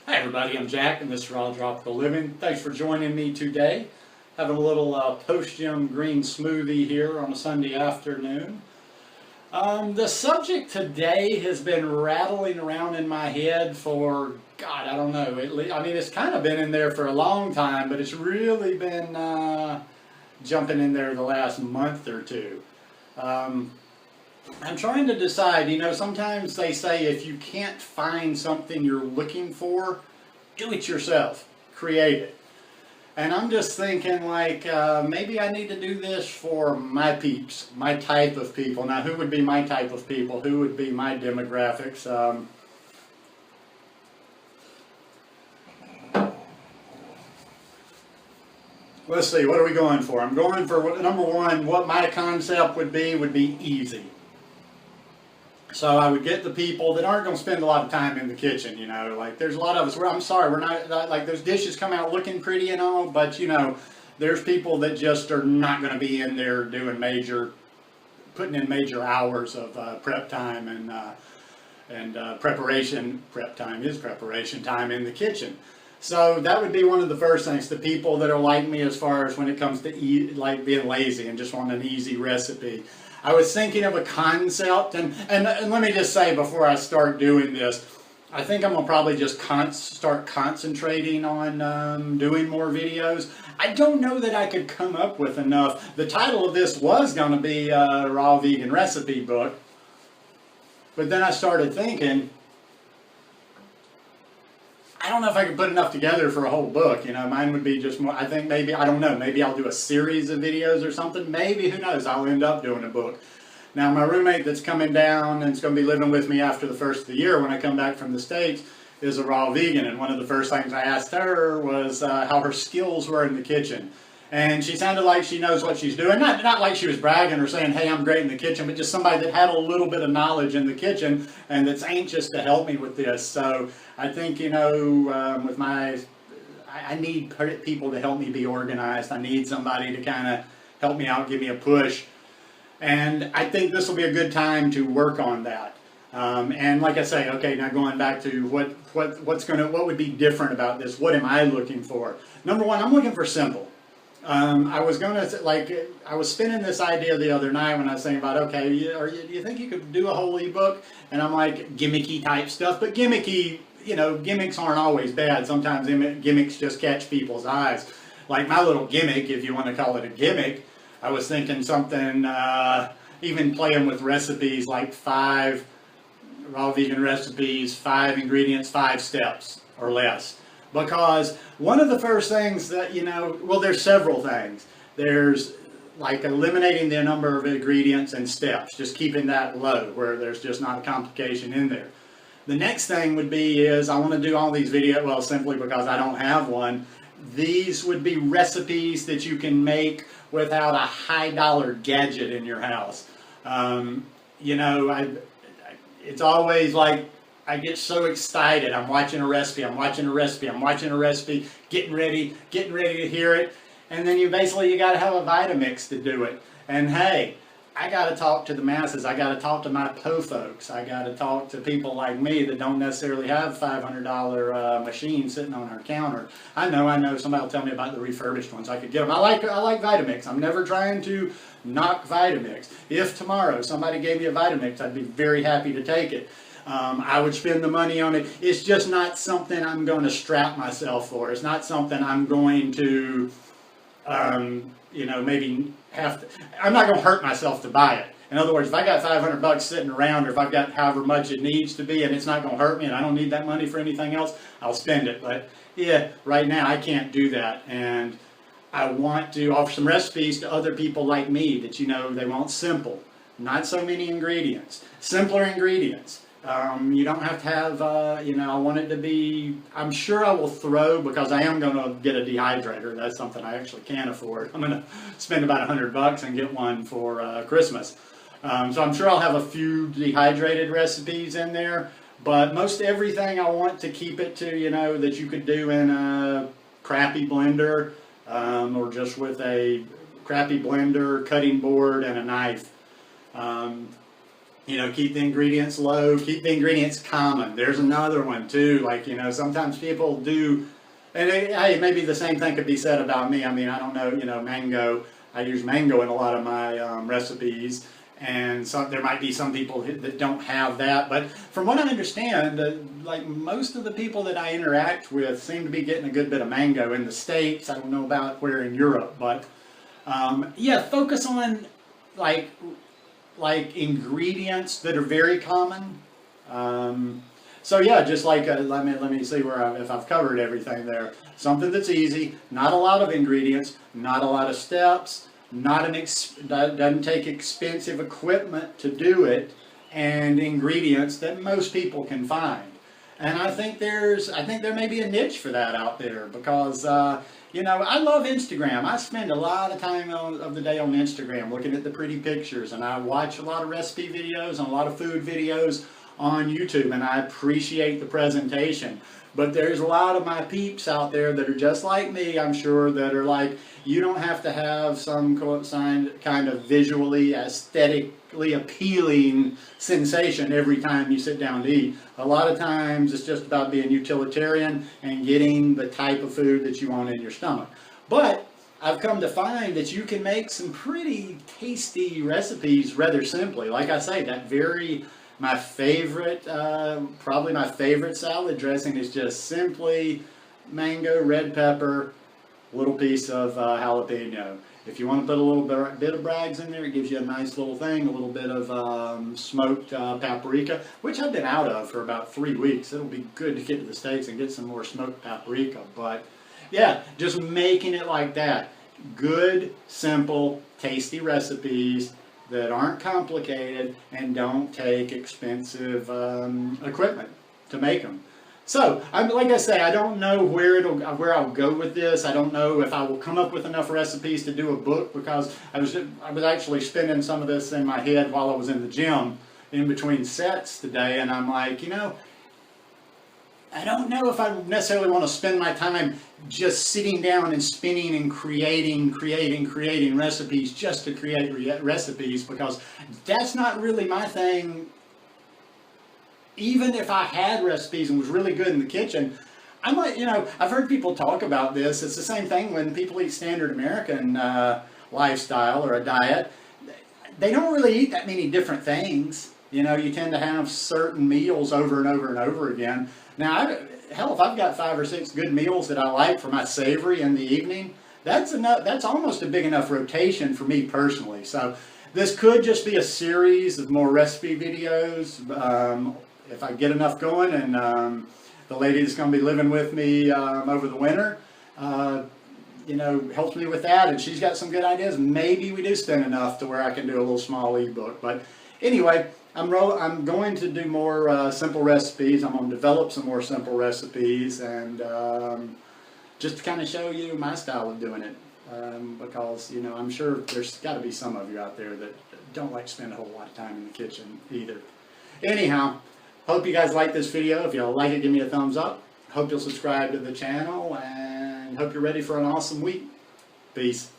Hi everybody, I'm Jack and this is Raw Tropical Living. Thanks for joining me today. Having a little post-gym green smoothie here on a Sunday afternoon. The subject today has been rattling around in my head for, God, I don't know. It's kind of been in there for a long time, but it's really been jumping in there the last month or two. I'm trying to decide, sometimes they say if you can't find something you're looking for, do it yourself, create it. And I'm just thinking maybe I need to do this for my peeps, my type of people. Now who would be my type of people? Who would be my demographics? Let's see, what are we going for? I'm going for, number one, what my concept would be easy. So I would get the people that aren't going to spend a lot of time in the kitchen, there's a lot of us, I'm sorry, we're not, those dishes come out looking pretty and all, but there's people that just are not going to be in there doing putting in major hours of prep time and preparation. Prep time is preparation time in the kitchen. So that would be one of the first things, the people that are like me as far as when it comes to being lazy and just want an easy recipe. I was thinking of a concept, and let me just say before I start doing this, I think I'm going to probably just start concentrating on doing more videos. I don't know that I could come up with enough. The title of this was going to be a Raw Vegan Recipe Book, but then I started thinking, I don't know if I could put enough together for a whole book. Mine would be just more, I think maybe, I don't know, maybe I'll do a series of videos or something. Maybe, who knows, I'll end up doing a book. Now, my roommate that's coming down and is going to be living with me after the first of the year when I come back from the States is a raw vegan. And one of the first things I asked her was how her skills were in the kitchen. And she sounded like she knows what she's doing. Not like she was bragging or saying, hey, I'm great in the kitchen, but just somebody that had a little bit of knowledge in the kitchen and that's anxious to help me with this. So I think, I need people to help me be organized. I need somebody to kind of help me out, give me a push. And I think this will be a good time to work on that. And like I say, okay, now going back to what would be different about this? What am I looking for? Number one, I'm looking for simple. I was spinning this idea the other night when I was thinking about, okay, do you think you could do a whole ebook? And I'm like, gimmicky type stuff, but gimmicky, gimmicks aren't always bad. Sometimes gimmicks just catch people's eyes. Like my little gimmick, if you want to call it a gimmick, I was thinking something, even playing with recipes like 5 raw vegan recipes, 5 ingredients, 5 steps or less. Because one of the first things that, there's several things. There's like eliminating the number of ingredients and steps, just keeping that low where there's just not a complication in there. The next thing would be I want to do all these videos, well, simply because I don't have one. These would be recipes that you can make without a high dollar gadget in your house. It's always like, I get so excited. I'm watching a recipe, getting ready to hear it. And then you got to have a Vitamix to do it. And hey, I got to talk to the masses. I got to talk to my PO folks. I got to talk to people like me that don't necessarily have $500 machines sitting on our counter. I know. Somebody will tell me about the refurbished ones. I could get them. I like Vitamix. I'm never trying to knock Vitamix. If tomorrow somebody gave me a Vitamix, I'd be very happy to take it. I would spend the money on it. It's just not something I'm going to strap myself for. It's not something I'm going to, maybe have to. I'm not going to hurt myself to buy it. In other words, if I got $500 sitting around, or if I've got however much it needs to be, and it's not going to hurt me, and I don't need that money for anything else, I'll spend it. But yeah, right now I can't do that, and I want to offer some recipes to other people like me that they want simple, not so many ingredients, simpler ingredients. You don't have to have, I want it to be, I'm sure I will throw, because I am going to get a dehydrator. That's something I actually can't afford. I'm going to spend about $100 and get one for Christmas. So I'm sure I'll have a few dehydrated recipes in there, but most everything I want to keep it to, that you could do in a crappy blender, or just with a crappy blender, cutting board, and a knife. You know, keep the ingredients low, keep the ingredients common. There's another one too. Like, you know, sometimes people do, and hey, maybe the same thing could be said about me. I mean, I don't know, you know, mango. I use mango in a lot of my recipes, and there might be some people that don't have that. But from what I understand, like most of the people that I interact with seem to be getting a good bit of mango in the States. I don't know about where in Europe, but yeah, focus on like ingredients that are very common. So yeah, just like let me see if I've covered everything there. Something that's easy, not a lot of ingredients, not a lot of steps, doesn't take expensive equipment to do it, and ingredients that most people can find. And I think there may be a niche for that out there because you know, I love Instagram. I spend a lot of time of the day on Instagram looking at the pretty pictures, and I watch a lot of recipe videos and a lot of food videos on YouTube, and I appreciate the presentation. But there's a lot of my peeps out there that are just like me, I'm sure, that are like, you don't have to have some kind of visually, aesthetically appealing sensation every time you sit down to eat. A lot of times it's just about being utilitarian and getting the type of food that you want in your stomach. But I've come to find that you can make some pretty tasty recipes rather simply. Like I say, my favorite, probably my favorite salad dressing is just simply mango, red pepper, little piece of jalapeno. If you want to put a little bit of Bragg's in there, it gives you a nice little thing, a little bit of smoked paprika, which I've been out of for about 3 weeks. It'll be good to get to the States and get some more smoked paprika. But yeah, just making it like that. Good, simple, tasty recipes that aren't complicated and don't take expensive equipment to make them. So, like I say, I don't know where I'll go with this. I don't know if I will come up with enough recipes to do a book, because I was actually spinning some of this in my head while I was in the gym in between sets today, and I'm like, you know, I don't know if I necessarily want to spend my time just sitting down and spinning and creating recipes just to create recipes, because that's not really my thing. Even if I had recipes and was really good in the kitchen, I might, you know, I've heard people talk about this. It's the same thing when people eat standard American lifestyle or a diet. They don't really eat that many different things. You know, you tend to have certain meals over and over and over again. Now, hell, if I've got 5 or 6 good meals that I like for my savory in the evening, that's enough. That's almost a big enough rotation for me personally. So this could just be a series of more recipe videos. If I get enough going, and the lady that's going to be living with me over the winter, you know, helps me with that, and she's got some good ideas, maybe we do spend enough to where I can do a little small ebook. But anyway, I'm going to do more simple recipes. I'm going to develop some more simple recipes, and just to kind of show you my style of doing it. Because, you know, I'm sure there's got to be some of you out there that don't like to spend a whole lot of time in the kitchen either. Anyhow, hope you guys like this video. If you like it, give me a thumbs up. Hope you'll subscribe to the channel, and hope you're ready for an awesome week. Peace.